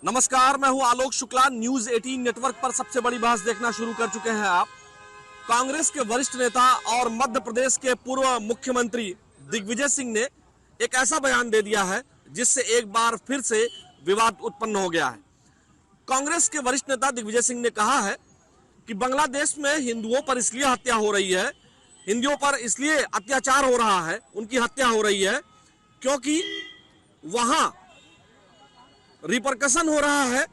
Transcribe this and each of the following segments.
नमस्कार, मैं हूं आलोक शुक्ला। न्यूज 18 नेटवर्क पर सबसे बड़ी बहस देखना शुरू कर चुके हैं आप। कांग्रेस के वरिष्ठ नेता और मध्य प्रदेश के पूर्व मुख्यमंत्री दिग्विजय सिंह ने एक ऐसा बयान दे दिया है जिससे एक बार फिर से विवाद उत्पन्न हो गया है। कांग्रेस के वरिष्ठ नेता दिग्विजय सिंह ने कहा है कि बांग्लादेश में हिंदुओं पर इसलिए हत्या हो रही है, हिंदुओं पर इसलिए अत्याचार हो रहा है, उनकी हत्या हो रही है क्योंकि वहां रिपरकशन हो रहा है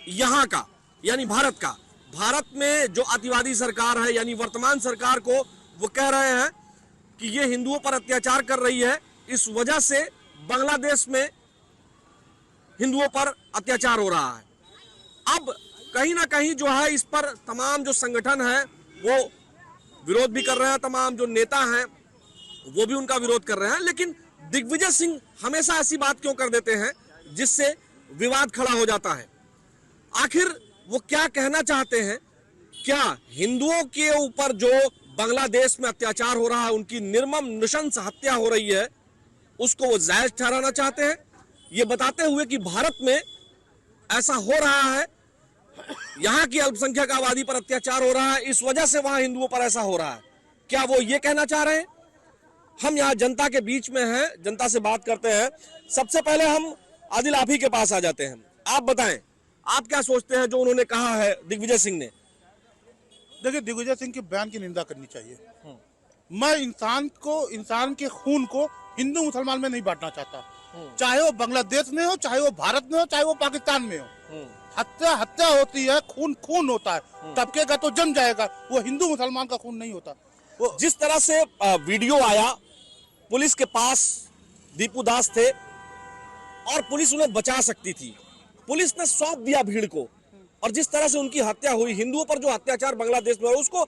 यहां का, यानी भारत का। भारत में जो अतिवादी सरकार है, यानी वर्तमान सरकार को वो कह रहे हैं कि ये हिंदुओं पर अत्याचार कर रही है, इस वजह से बांग्लादेश में हिंदुओं पर अत्याचार हो रहा है। अब कहीं ना कहीं जो है इस पर तमाम जो संगठन है वो विरोध भी कर रहे हैं, तमाम जो नेता हैं वो भी उनका विरोध कर रहे हैं। लेकिन दिग्विजय सिंह हमेशा ऐसी बात क्यों कर देते हैं जिससे विवाद खड़ा हो जाता है? आखिर वो क्या कहना चाहते हैं? क्या हिंदुओं के ऊपर जो बांग्लादेश में अत्याचार हो रहा है, उनकी निर्मम नृशंस हत्या हो रही है, उसको वो जायज ठहराना चाहते हैं, ये बताते हुए कि भारत में ऐसा हो रहा है, यहां की अल्पसंख्यक आबादी पर अत्याचार हो रहा है, इस वजह से वहां हिंदुओं पर ऐसा हो रहा है? क्या वो ये कहना चाह रहे हैं? हम यहाँ जनता के बीच में हैं, जनता से बात करते हैं। सबसे पहले हम आदिल आप ही के पास आ जाते हैं। आप बताएं, आप क्या सोचते हैं जो उन्होंने कहा है दिग्विजय सिंह ने? देखिए, दिग्विजय सिंह के बयान की निंदा करनी चाहिए। मैं इंसान के खून को हिंदू मुसलमान में नहीं बांटना चाहता, चाहे वो बांग्लादेश में हो, चाहे वो भारत में हो, चाहे वो पाकिस्तान में हो। हत्या होती है, खून होता है, टपकेगा तो जम जाएगा। वो हिंदू मुसलमान का खून नहीं होता। वो जिस तरह से वीडियो आया, पुलिस के पास दीपू दास थे और पुलिस उन्हें बचा सकती थी, पुलिस ने सौंप दिया भीड़ को, और जिस तरह से उनकी हत्या हुई, हिंदुओं पर जो अत्याचार बांग्लादेश में हुआ, उसको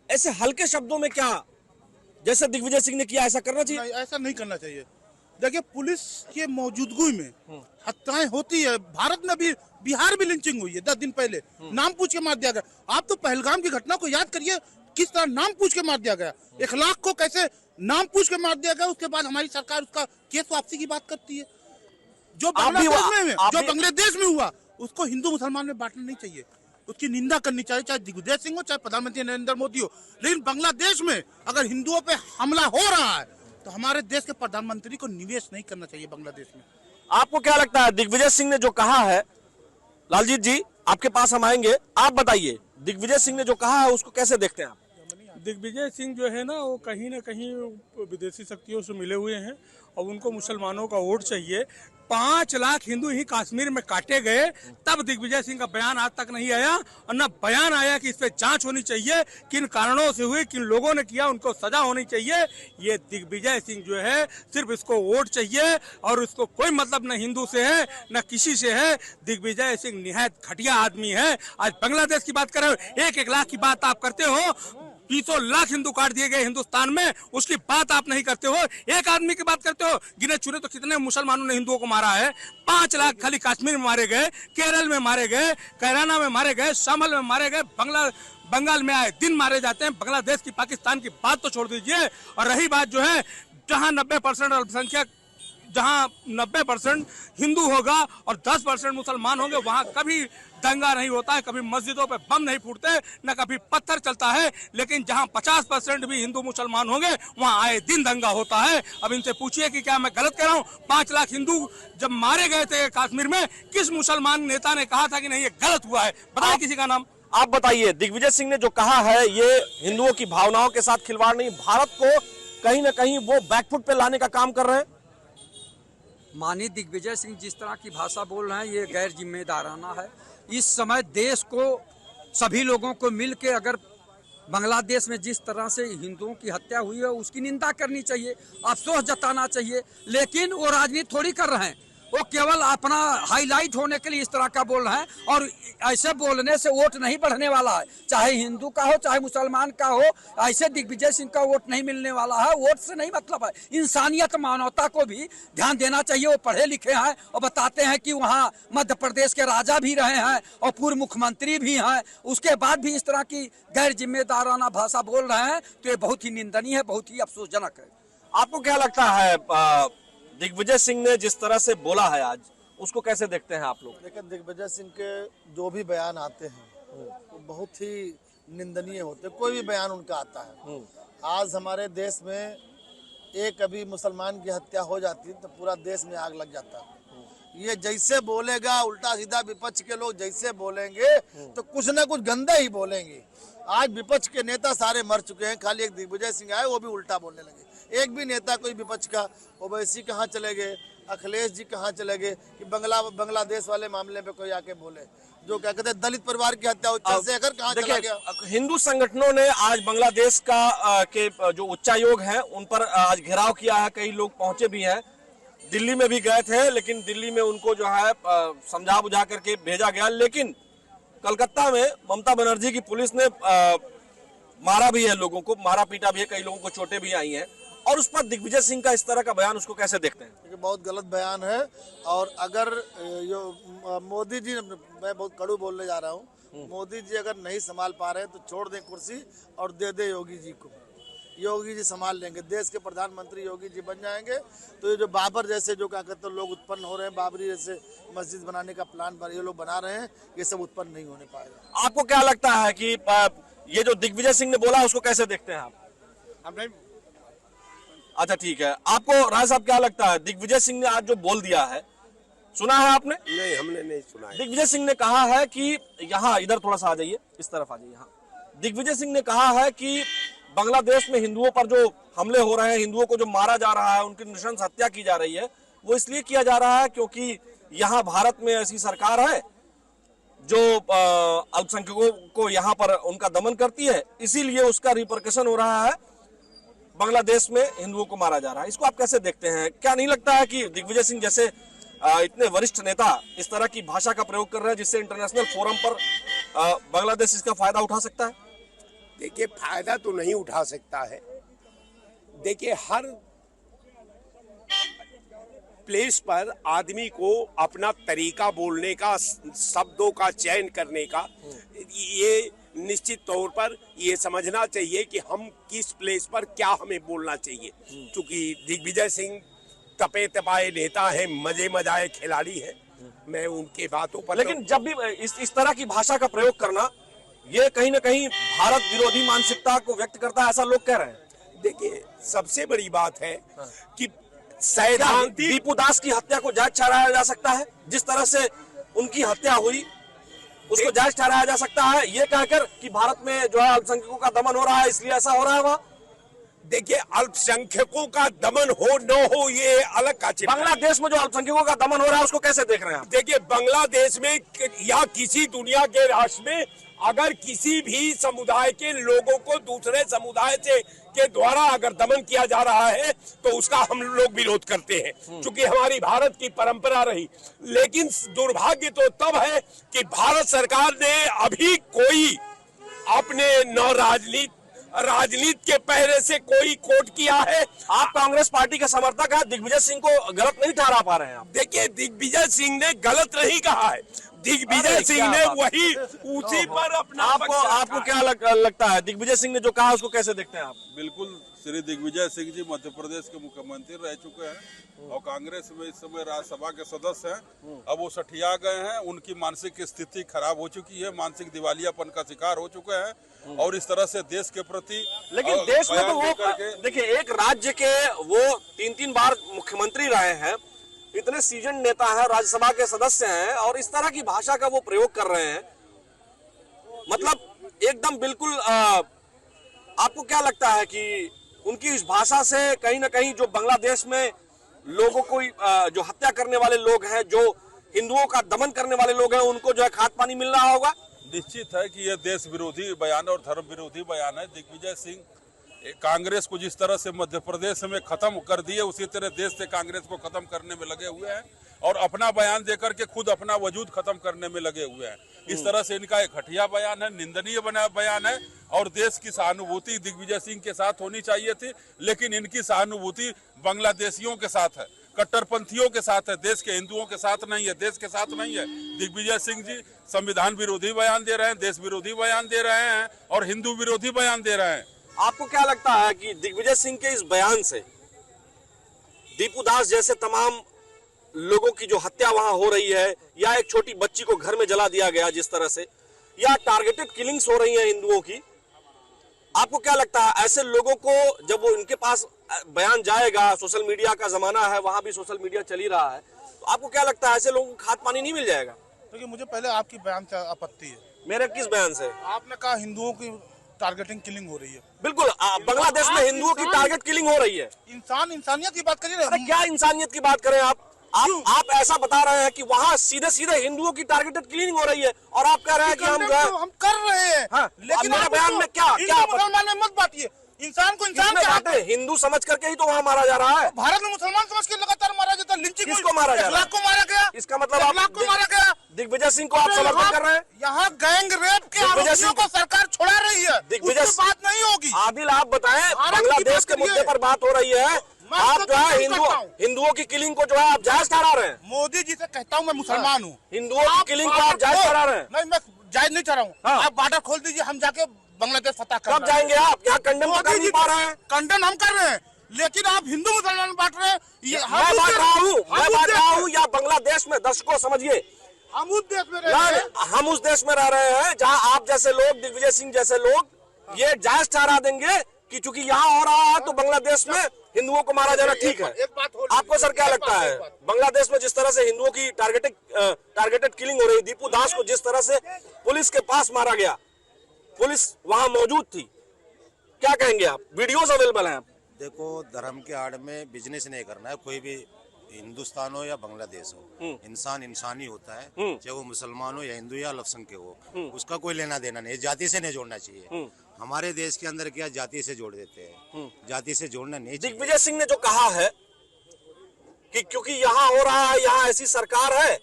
ऐसे हल्के शब्दों में क्या, जैसे दिग्विजय सिंह ने किया, ऐसा करना चाहिए? नहीं, ऐसा नहीं करना चाहिए। देखिए, पुलिस के मौजूदगी में हत्याएं होती है। भारत में भी, बिहार में लिंचिंग हुई है 10 दिन पहले, नाम पूछ के मार दिया गया। आप तो पहलगाम की घटना को याद करिए, किस तरह नाम पूछ के मार दिया गया। 1 लाख को कैसे नाम पूछ के मार दिया गया। उसके बाद हमारी सरकार उसका केस वापसी की बात करती है। जो बांग्लादेश में हुआ उसको हिंदू मुसलमान में बांटना नहीं चाहिए, उसकी निंदा करनी चाहिए, चाहे दिग्विजय सिंह हो, चाहे प्रधानमंत्री नरेंद्र मोदी हो। लेकिन बांग्लादेश में अगर हिंदुओं पे हमला हो रहा है तो हमारे देश के प्रधानमंत्री को निवेश नहीं करना चाहिए बांग्लादेश में। आपको क्या लगता है दिग्विजय सिंह ने जो कहा है? लालजीत जी, आपके पास हम आएंगे, आप बताइए दिग्विजय सिंह ने जो कहा है उसको कैसे देखते हैं आप? दिग्विजय सिंह जो है ना, वो कहीं ना कहीं विदेशी शक्तियों से मिले हुए हैं और उनको मुसलमानों का वोट चाहिए। 5 लाख हिंदू ही कश्मीर में काटे गए, तब दिग्विजय सिंह का बयान आज तक नहीं आया, और न बयान आया कि इस पे जांच होनी चाहिए, किन कारणों से हुई, किन लोगों ने किया, उनको सजा होनी चाहिए। ये दिग्विजय सिंह जो है, सिर्फ इसको वोट चाहिए और उसको कोई मतलब न हिंदू से है न किसी से है। दिग्विजय सिंह निहायत घटिया आदमी है। आज बांग्लादेश की बात कर रहे हो, 1-1 लाख की बात आप करते हो, 20 लाख हिंदू काट दिए गए हिंदुस्तान में, उसकी बात आप नहीं करते हो। एक आदमी की बात करते हो। गिने चुने तो कितने मुसलमानों ने हिंदुओं को मारा है? 5 लाख खाली कश्मीर में मारे गए, केरल में मारे गए, कैराना में मारे गए, शामल में मारे गए, बंगाल में आए दिन मारे जाते हैं। बांग्लादेश की, पाकिस्तान की बात तो छोड़ दीजिए। और रही बात जो है, जहां 90% अल्पसंख्यक, जहां 90% हिंदू होगा और 10% मुसलमान होंगे, वहां कभी दंगा नहीं होता है, कभी मस्जिदों पे बम नहीं फूटते, न कभी पत्थर चलता है। लेकिन जहां 50% भी हिंदू मुसलमान होंगे, वहां आए दिन दंगा होता है। अब इनसे पूछिए कि क्या मैं गलत कह रहा हूं? 5 लाख हिंदू जब मारे गए थे कश्मीर में, किस मुसलमान नेता ने कहा था कि नहीं ये गलत हुआ है? बताइए किसी का नाम। आप बताइए, दिग्विजय सिंह ने जो कहा है ये हिंदुओं की भावनाओं के साथ खिलवाड़ नहीं, भारत को कहीं ना कहीं वो बैकफुट पे लाने का काम कर रहे हैं। माननीय दिग्विजय सिंह जिस तरह की भाषा बोल रहे हैं, ये गैर जिम्मेदाराना है। इस समय देश को, सभी लोगों को मिल के अगर बांग्लादेश में जिस तरह से हिंदुओं की हत्या हुई है उसकी निंदा करनी चाहिए, अफसोस जताना चाहिए। लेकिन वो राजनीति थोड़ी कर रहे हैं, वो केवल अपना हाईलाइट होने के लिए इस तरह का बोल रहे हैं। और ऐसे बोलने से वोट नहीं बढ़ने वाला है, चाहे हिंदू का हो चाहे मुसलमान का हो। ऐसे दिग्विजय सिंह का वोट नहीं मिलने वाला है। वोट से नहीं मतलब है, इंसानियत, मानवता को भी ध्यान देना चाहिए। वो पढ़े लिखे हैं और बताते हैं कि वहाँ मध्य प्रदेश के राजा भी रहे हैं और पूर्व मुख्यमंत्री भी हैं, उसके बाद भी इस तरह की गैर जिम्मेदाराना भाषा बोल रहे हैं, तो ये बहुत ही निंदनीय है, बहुत ही अफसोसजनक है। आपको क्या लगता है दिग्विजय सिंह ने जिस तरह से बोला है आज, उसको कैसे देखते हैं आप लोग? देखिए, दिग्विजय सिंह के जो भी बयान आते हैं वो बहुत ही निंदनीय होते हैं। कोई भी बयान उनका आता है, आज हमारे देश में एक अभी मुसलमान की हत्या हो जाती है तो पूरा देश में आग लग जाता है। ये जैसे बोलेगा, उल्टा सीधा विपक्ष के लोग जैसे बोलेंगे तो कुछ ना कुछ गंदा ही बोलेंगे। आज विपक्ष के नेता सारे मर चुके हैं, खाली एक दिग्विजय सिंह आए, वो भी उल्टा बोलने लगे। एक भी नेता कोई विपक्ष का, ओवैसी कहाँ चले गए, अखिलेश जी कहाँ चले गए कि बांग्लादेश वाले मामले पे कोई आके बोले, जो क्या कहते हैं दलित परिवार की हत्या हुई, चंद्रशेखर कहाँ चला गया। हिंदू संगठनों ने आज बांग्लादेश के जो उच्चायोग है उन पर आज घेराव किया है, कई लोग पहुंचे भी हैं, दिल्ली में भी गए थे, लेकिन दिल्ली में उनको जो है समझा बुझा करके भेजा गया। लेकिन कलकत्ता में ममता बनर्जी की पुलिस ने मारा भी है, लोगों को मारा पीटा भी है, कई लोगों को चोटें भी आई हैं, और उस पर दिग्विजय सिंह का इस तरह का बयान, उसको कैसे देखते हैं? ये बहुत गलत बयान है। और अगर मोदी जी, मैं बहुत कड़ू बोलने जा रहा हूँ, मोदी जी अगर नहीं संभाल पा रहे हैं तो छोड़ दें कुर्सी और दे दे योगी जी को। योगी जी संभाल लेंगे, देश के प्रधानमंत्री योगी जी बन जाएंगे। तो ये जो बाबर जैसे जो क्या कहते हैं लोग उत्पन्न हो रहे हैं, बाबरी जैसे मस्जिद बनाने का प्लान ये लोग बना रहे हैं, ये सब उत्पन्न नहीं होने पाएगा। आपको क्या लगता है कि ये जो दिग्विजय सिंह ने बोला उसको कैसे देखते हैं आप? हमने अच्छा ठीक है, आपको राय साहब क्या लगता है, दिग्विजय सिंह ने आज जो बोल दिया है, सुना है आपने? नहीं, हमने नहीं सुना है। दिग्विजय सिंह ने कहा है कि यहाँ इधर थोड़ा सा आ जाइए, इस तरफ आ जाइए। यहाँ दिग्विजय सिंह ने कहा है कि बांग्लादेश में हिंदुओं पर जो हमले हो रहे हैं, हिंदुओं को जो मारा जा रहा है, उनकी नृशंस हत्या की जा रही है, वो इसलिए किया जा रहा है क्योंकि यहाँ भारत में ऐसी सरकार है जो अल्पसंख्यकों को यहाँ पर उनका दमन करती है, इसीलिए उसका रिपरकशन हो रहा है, बांग्लादेश में हिंदुओं को मारा जा रहा है। इसको आप कैसे देखते हैं? क्या नहीं लगता है कि दिग्विजय सिंह जैसे इतने वरिष्ठ नेता इस तरह की भाषा का प्रयोग कर रहे हैं जिससे इंटरनेशनल फोरम पर बांग्लादेश इसका फायदा उठा सकता है? देखिए, फायदा तो नहीं उठा सकता है। देखिए, हर प्लेस पर आदमी को अपना तरीका बोलने का, शब्दों का चयन करने का, ये निश्चित तौर पर ये समझना चाहिए कि हम किस प्लेस पर क्या हमें बोलना चाहिए। क्योंकि दिग्विजय सिंह तपे तपाए नेता है, मजे मजाए खिलाड़ी है, मैं उनके बातों पर लेकिन जब भी इस तरह की भाषा का प्रयोग करना, ये कहीं ना कहीं भारत विरोधी मानसिकता को व्यक्त करता है, ऐसा लोग कह रहे हैं। देखिए, सबसे बड़ी बात है कि सैद्धांतिक दीपू दास की हत्या को जायज ठहराया जा सकता है, जिस तरह से उनकी हत्या हुई उसको जायज ठहराया जा सकता है, ये कहकर कि भारत में जो है अल्पसंख्यकों का दमन हो रहा है इसलिए ऐसा हो रहा है वहाँ। देखिए, अल्पसंख्यकों का दमन हो न हो ये अलग का चिंता। बांग्लादेश में जो अल्पसंख्यकों का दमन हो रहा है उसको कैसे देख रहे हैं आप? देखिए, बांग्लादेश में या किसी दुनिया के राष्ट्र में अगर किसी भी समुदाय के लोगों को दूसरे समुदाय से के द्वारा अगर दमन किया जा रहा है तो उसका हम लोग विरोध करते हैं, क्योंकि हमारी भारत की परंपरा रही। लेकिन दुर्भाग्य तो तब है कि भारत सरकार ने अभी कोई अपने राजनीति के पहरे से कोई कोट किया है। आप कांग्रेस पार्टी के समर्थक हैं, दिग्विजय सिंह को गलत नहीं ठहरा पा रहे हैं आप? देखिए, दिग्विजय सिंह ने गलत नहीं कहा है, दिग्विजय सिंह ने वही उसी पर अपना आपको क्या लगता है, दिग्विजय सिंह ने जो कहा उसको कैसे देखते हैं आप? बिल्कुल, श्री दिग्विजय सिंह जी मध्य प्रदेश के मुख्यमंत्री रह चुके हैं और कांग्रेस में इस समय राज्यसभा के सदस्य हैं। अब वो सठिया गए हैं, उनकी मानसिक स्थिति खराब हो चुकी है, मानसिक दिवालियापन का शिकार हो चुके हैं और इस तरह से देश के प्रति, लेकिन देश में तो वो देखिए, एक राज्य के वो 3-3 बार मुख्यमंत्री रहे हैं, इतने सीजन नेता हैं, राज्यसभा के सदस्य हैं, और इस तरह की भाषा का वो प्रयोग कर रहे हैं, मतलब एकदम बिल्कुल आपको क्या लगता है कि उनकी इस भाषा से कहीं ना कहीं जो बांग्लादेश में लोगों को जो हत्या करने वाले लोग हैं, जो हिंदुओं का दमन करने वाले लोग हैं, उनको जो है खाद पानी मिल रहा होगा? निश्चित है कि यह देश विरोधी बयान और धर्म विरोधी बयान है। दिग्विजय सिंह कांग्रेस को जिस तरह से मध्य प्रदेश में खत्म कर दिए, उसी तरह देश से कांग्रेस को खत्म करने में लगे हुए हैं और अपना बयान देकर के खुद अपना वजूद खत्म करने में लगे हुए हैं। इस तरह से इनका एक घटिया बयान है, निंदनीय बयान है और देश की सहानुभूति दिग्विजय सिंह के साथ होनी चाहिए थी, लेकिन इनकी सहानुभूति बांग्लादेशियों के साथ है, कट्टरपंथियों के साथ है, देश के हिंदुओं के साथ नहीं है, देश के साथ नहीं है। दिग्विजय सिंह जी संविधान विरोधी बयान दे रहे हैं, देश विरोधी बयान दे रहे हैं और हिंदू विरोधी बयान दे रहे हैं। आपको क्या लगता है कि दिग्विजय सिंह के इस बयान से दीपू दास जैसे तमाम लोगों की जो हत्या वहां हो रही है, या एक छोटी बच्ची को घर में जला दिया गया जिस तरह से, या टारगेटेड किलिंग्स हो रही हैं हिंदुओं की, आपको क्या लगता है ऐसे लोगों को जब वो इनके पास बयान जाएगा, सोशल मीडिया का जमाना है, वहां भी सोशल मीडिया चल ही रहा है, तो आपको क्या लगता है ऐसे लोगों को खाद पानी नहीं मिल जाएगा? देखिए, मुझे पहले आपकी बयान से आपत्ति है। मेरे किस बयान से? आपने कहा हिंदुओं की टारगेटिंग किलिंग हो रही है। बिल्कुल, बांग्लादेश में हिंदुओं की टारगेट किलिंग हो रही है। इंसानियत की बात करिए। अरे क्या इंसानियत की बात करें आप ऐसा बता रहे हैं कि वहाँ सीधे सीधे हिंदुओं की टारगेटेड किलिंग हो रही है, और आप कह रहे हैं कि हम कर रहे हैं। हाँ, लेकिन मेरे बयान में क्या मुसलमान में मत बांटिए, इंसान को इंसान बांटे, हिंदू समझ करके ही तो वहाँ मारा जा रहा है। भारत में मुसलमान समझ के लगातार मारा जाता है। लिंचिंग किसको मारा जा रहा है? 1 लाख को मारा गया। इसका मतलब आप 1 लाख को मारा गया। दिग्विजय सिंह को आप समर्थन कर रहे हैं? यहाँ गैंग रेप के आरोपियों को सरकार छोड़ा रही है। दिग्विजय बात नहीं होगी। आदिल, आप बताएं, बांग्लादेश के मुद्दे पर बात हो रही है, आप जो है हिंदुओं की किलिंग को जो है आप जायज ठहरा रहे हैं। मोदी जी से कहता हूँ, मैं मुसलमान हूँ, हिंदुओं की किलिंग को आप जायज ठहरा रहे हैं? नहीं, मैं जायज नहीं ठहरा हूँ। आप बॉर्डर खोल दीजिए, हम जाके बांग्लादेश फतह कर। कब जाएंगे आप? यहाँ कंडम तो कर नहीं पा रहे हैं। कंडन हम कर रहे हैं, लेकिन आप हिंदू मुसलमान बांट रहे हैं। मैं बांट रहा हूँ या बांग्लादेश में, दर्शकों समझिए, हम उस देश में रह रहे हैं। हम उस देश में रह रहे हैं जहाँ आप जैसे लोग, दिग्विजय सिंह जैसे लोग ये जायज ठहरा देंगे कि चूंकि यहाँ हो रहा है तो बांग्लादेश में हिंदुओं को मारा जाना ठीक है। आपको सर क्या लगता है, बांग्लादेश में जिस तरह से हिंदुओं की टारगेटेड किलिंग हो रही, दीपू दास को जिस तरह से पुलिस के पास मारा गया, पुलिस वहां मौजूद थी, क्या कहेंगे आप? वीडियोस अवेलेबल हैं। देखो, धर्म के आड़ में बिजनेस नहीं करना है। कोई भी हिंदुस्तान हो या बांग्लादेश हो, इंसान इंसानी होता है, चाहे वो मुसलमान हो या हिंदू या अल्पसंख्यक हो, उसका कोई लेना देना नहीं, जाति से नहीं जोड़ना चाहिए। हमारे देश के अंदर क्या जाति से जोड़ देते हैं, जाति से जोड़ना नहीं चाहिए। दिग्विजय सिंह ने जो कहा है कि क्योंकि यहाँ हो रहा है, यहाँ ऐसी सरकार है,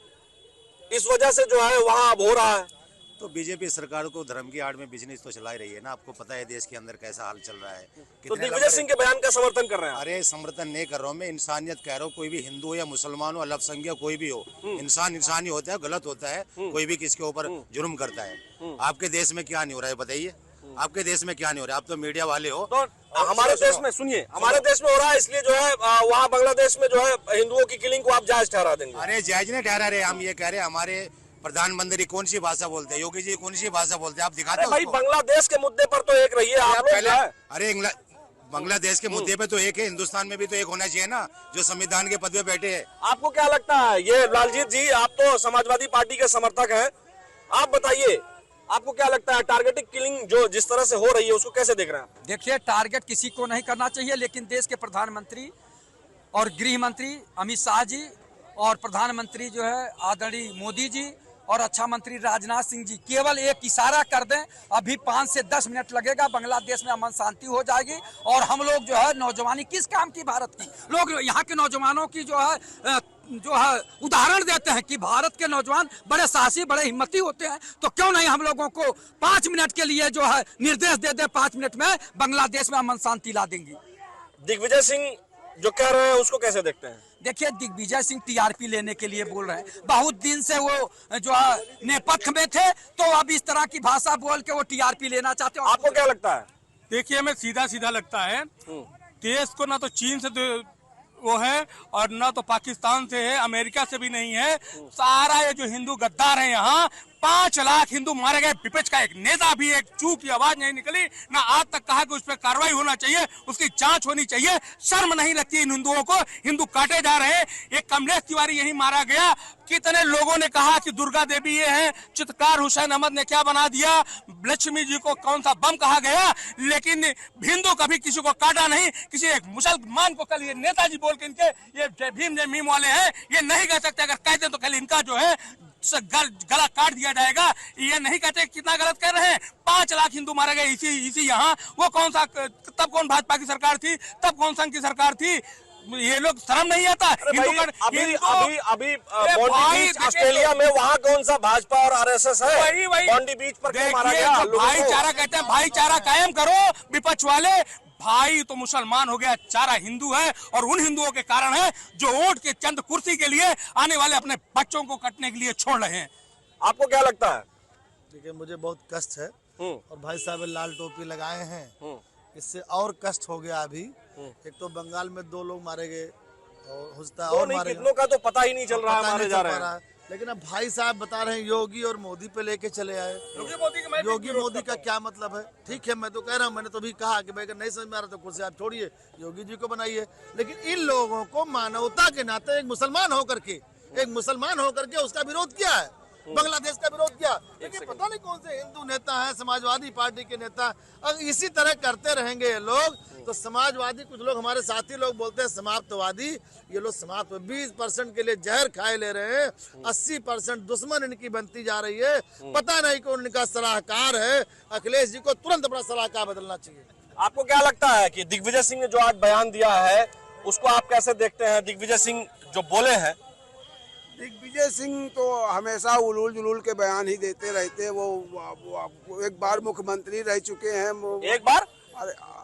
इस वजह से जो है वहाँ अब हो रहा है, तो बीजेपी सरकार को धर्म की आड़ में बिजनेस तो चला ही रही है ना। आपको पता है देश के अंदर कैसा हाल चल रहा है। तो दिग्विजय सिंह के बयान का समर्थन कर रहे हैं? अरे समर्थन नहीं कर रहा हूँ मैं, इंसानियत कह रहा हूँ। कोई भी हिंदू हो या मुसलमान हो, अल्पसंख्यक कोई भी हो, इंसान इंसानी होता है, गलत होता है, कोई भी किसके ऊपर जुर्म करता है। आपके देश में क्या नहीं हो रहा है बताइए? आपके देश में क्या नहीं हो रहा है? आप तो मीडिया वाले हो। तो हमारे देश में सुनिए, हमारे देश में हो रहा है, इसलिए जो है वहाँ बांग्लादेश में जो है हिंदुओं की किलिंग को आप जायज ठहरा देंगे? अरे जायज नहीं ठहरा रहे, हम ये कह रहे हैं हमारे प्रधानमंत्री कौन सी भाषा बोलते हैं, योगी जी कौन सी भाषा बोलते हैं, आप दिखाते हो भाई? बांग्लादेश के मुद्दे पर तो एक रहिए आप पहले। अरे बांग्लादेश के मुद्दे पे तो एक है, हिंदुस्तान में भी तो एक होना चाहिए ना, जो संविधान के पद पे बैठे हैं। आपको क्या लगता है? ये लालजीत जी, आप तो समाजवादी पार्टी के समर्थक हैं, आप बताइए, आपको क्या लगता है टारगेटेड किलिंग जो जिस तरह से हो रही है उसको कैसे देख रहे हैं आप? देखिए, टारगेट किसी को नहीं करना चाहिए, लेकिन देश के प्रधानमंत्री और गृह मंत्री अमित शाह जी और प्रधानमंत्री जो है आदरणीय मोदी जी और रक्षा मंत्री राजनाथ सिंह जी केवल एक इशारा कर दें, अभी 5 से 10 मिनट लगेगा, बांग्लादेश में अमन शांति हो जाएगी। और हम लोग जो है नौजवानी किस काम की, भारत की लोग यहाँ के नौजवानों की जो है उदाहरण देते हैं कि भारत के नौजवान बड़े साहसी, बड़े हिम्मती होते हैं, तो क्यों नहीं हम लोगों को 5 मिनट के लिए जो है निर्देश दे दे, 5 मिनट में बांग्लादेश में अमन शांति ला देंगी। दिग्विजय सिंह जो कह रहे हैं उसको कैसे देखते हैं? देखिए, दिग्विजय सिंह टीआरपी लेने के लिए बोल रहे हैं। बहुत दिन से वो जो है नेपथ्य में थे, तो अब इस तरह की भाषा बोल के वो टीआरपी लेना चाहते हैं। आपको क्या लगता है? देखिए, हमें सीधा सीधा लगता है, देश को ना तो चीन से वो है और ना तो पाकिस्तान से है, अमेरिका से भी नहीं है। सारा ये जो हिंदू गद्दार है, यहाँ 5 लाख हिंदू मारे गए। विपक्ष का एक नेता भी एक चूक की आवाज नहीं निकली, ना आज तक कहा कि उस पर कार्रवाई होना चाहिए, उसकी जांच होनी चाहिए। शर्म नहीं लगती इन हिंदुओं को? हिंदू काटे जा रहे हैं। एक कमलेश तिवारी यही मारा गया। कितने लोगों ने कहा कि दुर्गा देवी ये है, चित्रकार हुसैन अहमद ने क्या बना दिया, लक्ष्मी जी को कौन सा बम कहा गया, लेकिन हिंदू कभी किसी को काटा नहीं। किसी एक मुसलमान को कल ये नेताजी बोल के इनके ये जय भीम जय मीम वाले हैं, ये नहीं कह सकते। अगर कहते तो कल इनका जो है गला काट दिया जाएगा। ये नहीं कहते कितना गलत कर रहे हैं। 5 लाख हिंदू मारे गए इसी यहाँ। वो कौन सा, तब कौन भाजपा की सरकार थी, तब कौन संघ की सरकार थी? ये लोग शर्म नहीं आता? अभी ऑस्ट्रेलिया में वहाँ कौन सा भाजपा और आरएसएस है? बॉन्डी बीच पर क्यों मारा गया? भाईचारा कहते हैं, भाईचारा कायम करो विपक्ष वाले। भाई तो मुसलमान हो गया, चारा हिंदू है, और उन हिंदुओं के कारण है जो वोट के चंद कुर्सी के लिए आने वाले अपने बच्चों को कटने के लिए छोड़ रहे हैं। आपको क्या लगता है? देखिए, मुझे बहुत कष्ट है, और भाई साहब लाल टोपी लगाए हैं, इससे और कष्ट हो गया। अभी एक तो बंगाल में 2 लोग मारे गए, और होता तो और नहीं, मारेगा। कितनों का तो पता ही नहीं चल रहा है, पता मारे नहीं जा चल रहे पा रहा हैं। है। लेकिन अब भाई साहब बता रहे हैं योगी और मोदी पे लेके चले आए। योगी मोदी का क्या मतलब है? ठीक है, मैं तो कह रहा हूँ, मैंने तो भी कहा कि भाई अगर नहीं समझ में आ रहा तो कुर्सी आप छोड़िए, योगी जी को बनाइए। लेकिन इन लोगों को मानवता के नाते एक मुसलमान होकर के उसका विरोध किया है, बांग्लादेश का विरोध किया। लेकिन पता नहीं कौन से हिंदू नेता हैं, समाजवादी पार्टी के नेता, अगर इसी तरह करते रहेंगे ये लोग तो समाजवादी, कुछ लोग हमारे साथी लोग बोलते हैं समाप्तवादी, ये लोग समाप्त 20% के लिए जहर खाए ले रहे हैं, 80% दुश्मन इनकी बनती जा रही है। पता नहीं कौन इनका सलाहकार है। अखिलेश जी को तुरंत अपना सलाहकार बदलना चाहिए। आपको क्या लगता है कि दिग्विजय सिंह ने जो आज बयान दिया है उसको आप कैसे देखते हैं? दिग्विजय सिंह जो बोले हैं, दिग्विजय सिंह तो हमेशा उलूल जुलूल के बयान ही देते रहते हैं। वो एक बार मुख्यमंत्री रह चुके हैं। एक बार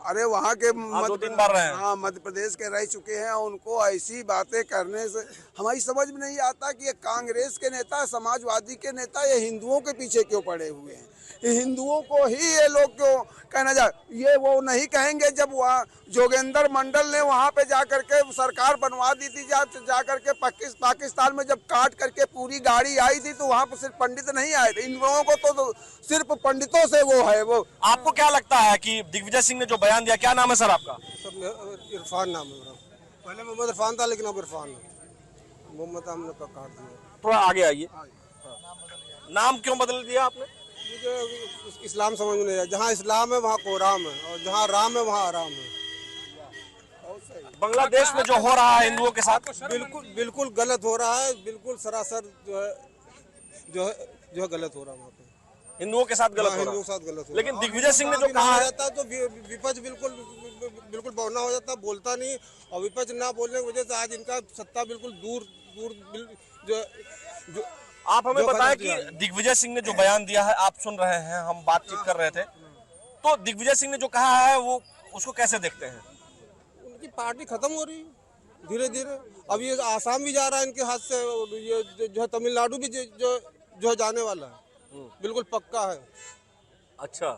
अरे वहाँ के 2-3 बार रहे हैं। हाँ, मध्य प्रदेश के रह चुके हैं। उनको ऐसी बातें करने से हमारी समझ में नहीं आता कि ये कांग्रेस के नेता, समाजवादी के नेता, ये हिंदुओं के पीछे क्यों पड़े हुए हैं। हिंदुओं को ही ये लोग क्यों कहना जा, ये वो नहीं कहेंगे जब वहाँ जोगेंद्र मंडल ने वहाँ पे जा करके सरकार बनवा दी थी, जा करके पाकिस्तान में जब काट करके पूरी गाड़ी आई थी तो वहाँ पर सिर्फ पंडित नहीं आए थे। इन लोगों को तो सिर्फ पंडितों से वो है। वो आपको क्या लगता है कि दिग्विजय सिंह ने जो बयान दिया, क्या नाम है सर आपका? इरफान नाम है मेरा। पहले मोहम्मद इरफान था लेकिन अब इरफान मोहम्मद हमने काट दिया। थोड़ा आगे आइए। नाम क्यों बदल दिया आपने? मुझे इस्लाम समझ में नहीं आया। जहाँ इस्लाम है वहाँ कोराम है, और जहाँ राम है वहाँ आराम है। बांग्लादेश में जो हो रहा है हिंदुओं के साथ, बिल्कुल गलत हो रहा है। बिल्कुल सरासर जो है गलत हो रहा है वहाँ पे। हिंदुओं के साथ गलत हो हिंदुओं रहा के साथ गलत हो रहा है। लेकिन दिग्विजय सिंह ने जो कहा है तो विपक्ष बिल्कुल बौना हो जाता, बोलता नहीं। और विपक्ष ना बोलने की वजह से आज इनका सत्ता बिल्कुल दूर जो आप हमें बताएं कि दिग्विजय सिंह ने जो बयान दिया है, आप सुन रहे हैं, हम बातचीत कर रहे थे, तो दिग्विजय सिंह ने जो कहा है वो उसको कैसे देखते हैं? उनकी पार्टी खत्म हो रही है धीरे धीरे। अब ये आसाम भी जा रहा है इनके हाथ से, ये जो है तमिलनाडु भी जो जाने वाला है, बिल्कुल पक्का है। अच्छा,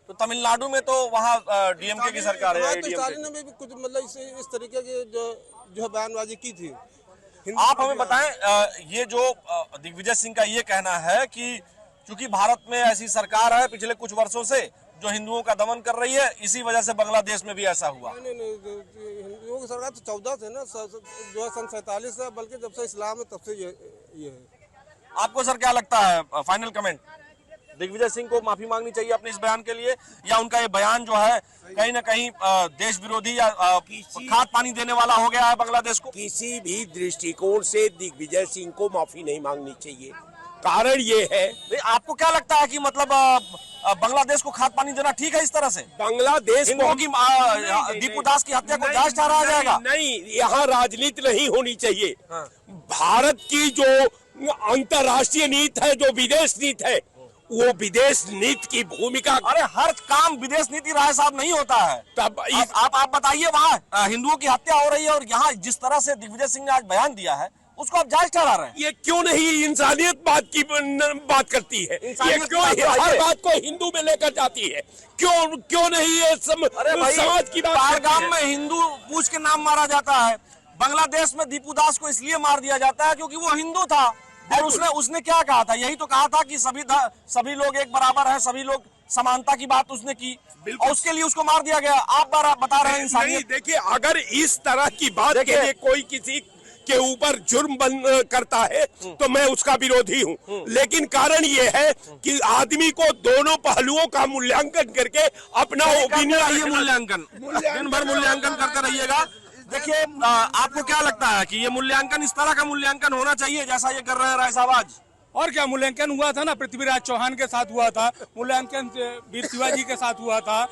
तो तमिलनाडु में तो वहाँ डीएमके की सरकार है। तो स्टालिन ने भी कुछ मतलब इस तरीके की जो बयानबाजी की थी। आप हमें बताएं, ये जो दिग्विजय सिंह का ये कहना है कि चूंकि भारत में ऐसी सरकार है पिछले कुछ वर्षों से जो हिंदुओं का दमन कर रही है, इसी वजह से बांग्लादेश में भी ऐसा हुआ। नहीं, हिंदुओं की सरकार तो 14 से ना, जो है सन 47 है, बल्कि जब से इस्लाम है तब से ये है। आपको सर क्या लगता है, फाइनल कमेंट? दिग्विजय सिंह को माफी मांगनी चाहिए अपने इस बयान के लिए, या उनका ये बयान जो है कहीं ना कहीं देश विरोधी या खाद पानी देने वाला हो गया है बांग्लादेश को? किसी भी दृष्टिकोण से दिग्विजय सिंह को माफी नहीं मांगनी चाहिए। कारण ये है, आपको क्या लगता है कि मतलब बांग्लादेश को खाद पानी देना ठीक है इस तरह से? बांग्लादेश हिंदुओं की दीपू दास की हत्या को जायज ठहराया जाएगा? नहीं, यहाँ राजनीति नहीं होनी चाहिए। भारत की जो अंतर्राष्ट्रीय नीति है, जो विदेश नीति है, वो विदेश नीति की भूमिका। अरे हर काम विदेश नीति राय साहब नहीं होता है। तब आप बताइए, वहाँ हिंदुओं की हत्या हो रही है और यहाँ जिस तरह से दिग्विजय सिंह ने आज बयान दिया है उसको आप जायज ठहरा रहे हैं। ये क्यों नहीं इंसानियत बात करती है? ये क्यों हर बात को हिंदू में लेकर जाती है? क्यों नहीं ये समाज की बात? पहलगाम में हिंदू पूछ के नाम मारा जाता है, बांग्लादेश में दीपू दास को इसलिए मार दिया जाता है क्योंकि वो हिंदू था। और उसने क्या कहा था? यही तो कहा था कि सभी लोग एक बराबर हैं, सभी लोग समानता की बात उसने की, और उसके लिए उसको मार दिया गया। आप बता रहे हैं इंसानियत। देखिए, अगर इस तरह की बात के लिए कोई किसी के ऊपर जुर्म करता है तो मैं उसका विरोधी हूँ। लेकिन कारण ये है कि आदमी को दोनों पहलुओं का मूल्यांकन करके अपना ओपिनियन, मूल्यांकन दिन भर मूल्यांकन करते रहिएगा। देखिए, आपको क्या लगता है कि ये मूल्यांकन, इस तरह का मूल्यांकन होना चाहिए जैसा ये कर रहे हैं राय साहब आज? और क्या मूल्यांकन हुआ था ना, पृथ्वीराज चौहान के साथ हुआ था मूल्यांकन, वीर शिवाजी के साथ हुआ था,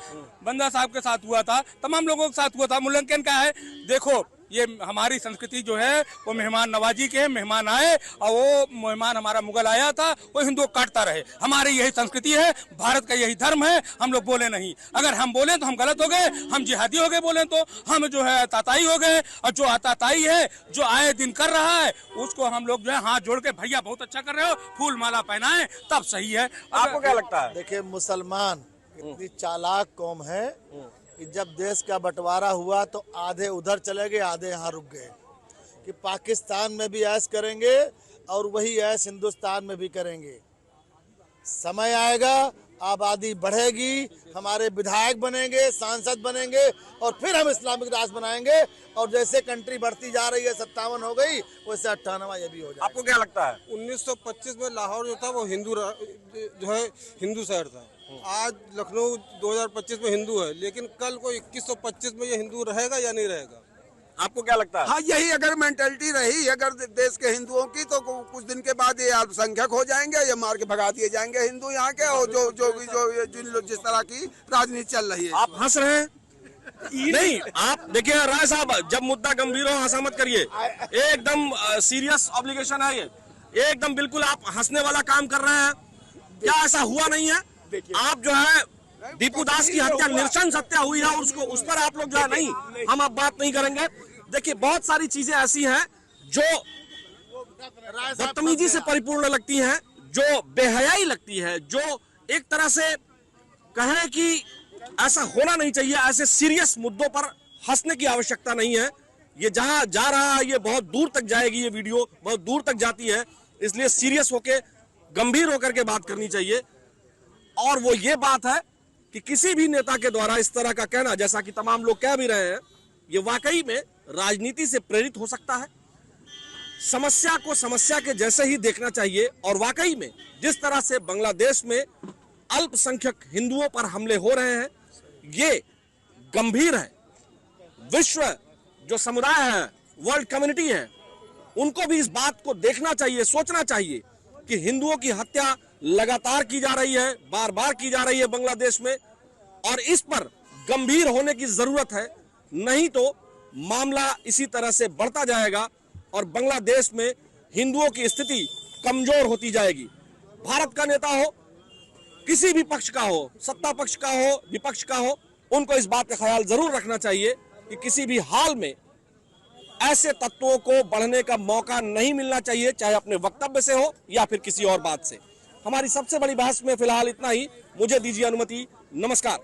बंदा साहब के साथ हुआ था, तमाम लोगों के साथ हुआ था। मूल्यांकन क्या है? देखो, ये हमारी संस्कृति जो है वो मेहमान नवाजी के है। मेहमान आए और वो मेहमान हमारा मुगल आया था, वो हिंदुओं को काटता रहे। हमारी यही संस्कृति है, भारत का यही धर्म है। हम लोग बोले नहीं, अगर हम बोले तो हम गलत हो गए, हम जिहादी हो गए। बोले तो हम जो है ताताई हो गए। और जो ताताई है, जो आए दिन कर रहा है, उसको हम लोग जो है हाथ जोड़ के, भैया बहुत अच्छा कर रहे हो, फूल माला पहनाए, तब सही है। आपको क्या लगता है? देखिए, मुसलमान इतनी चालाक कौम है कि जब देश का बंटवारा हुआ तो आधे उधर चले गए, आधे यहाँ रुक गए। कि पाकिस्तान में भी ऐश करेंगे और वही ऐश हिंदुस्तान में भी करेंगे। समय आएगा, आबादी बढ़ेगी, हमारे विधायक बनेंगे, सांसद बनेंगे और फिर हम इस्लामिक राष्ट्र बनाएंगे। और जैसे कंट्री बढ़ती जा रही है, 57 हो गई, वैसे 98 ये भी हो जाएगा। आपको क्या लगता है? 1925 में लाहौर जो था वो जो है हिंदू शहर था। आज लखनऊ 2025 में हिंदू है, लेकिन कल को 2125 में ये हिंदू रहेगा या नहीं रहेगा? आपको क्या लगता है? हाँ, यही अगर मेंटेलिटी रही अगर देश के हिंदुओं की, तो कुछ दिन के बाद ये अल्पसंख्यक हो जाएंगे, ये मार के भगा दिए जाएंगे हिंदू यहाँ के। और जो जिस तरह की राजनीति चल रही है। आप हंस रहे हैं? नहीं, आप देखिए राय साहब, जब मुद्दा गंभीर हो हंसा मत करिए, एकदम सीरियस ऑब्लिगेशन है ये, एकदम बिल्कुल आप हंसने वाला काम कर रहे हैं। क्या ऐसा हुआ नहीं है? आप जो है दीपू दास की हत्या नृशंस हत्या हुई है, उसको उस पर आप लोग जो है नहीं, हम अब बात नहीं करेंगे। देखिए बहुत सारी चीजें ऐसी हैं जो बदतमीजी से परिपूर्ण लगती हैं, जो बेहयाई लगती है, जो एक तरह से कहें कि ऐसा होना नहीं चाहिए। ऐसे सीरियस मुद्दों पर हंसने की आवश्यकता नहीं है। ये जहां जा रहा है ये बहुत दूर तक जाएगी, ये वीडियो बहुत दूर तक जाती है, इसलिए सीरियस होके गंभीर होकर के बात करनी चाहिए। और वो ये बात है कि किसी भी नेता के द्वारा इस तरह का कहना, जैसा कि तमाम लोग कह भी रहे हैं, ये वाकई में राजनीति से प्रेरित हो सकता है। समस्या को समस्या के जैसे ही देखना चाहिए। और वाकई में जिस तरह से बांग्लादेश में अल्पसंख्यक हिंदुओं पर हमले हो रहे हैं, ये गंभीर है। विश्व जो समुदाय है, वर्ल्ड कम्युनिटी है, उनको भी इस बात को देखना चाहिए, सोचना चाहिए कि हिंदुओं की हत्या लगातार की जा रही है, बार बार की जा रही है बांग्लादेश में, और इस पर गंभीर होने की जरूरत है। नहीं तो मामला इसी तरह से बढ़ता जाएगा और बांग्लादेश में हिंदुओं की स्थिति कमजोर होती जाएगी। भारत का नेता हो, किसी भी पक्ष का हो, सत्ता पक्ष का हो, विपक्ष का हो, उनको इस बात का ख्याल जरूर रखना चाहिए कि किसी भी हाल में ऐसे तत्वों को बढ़ने का मौका नहीं मिलना चाहिए, चाहे अपने वक्तव्य से हो या फिर किसी और बात से। हमारी सबसे बड़ी बहस में फिलहाल इतना ही। मुझे दीजिए अनुमति। नमस्कार।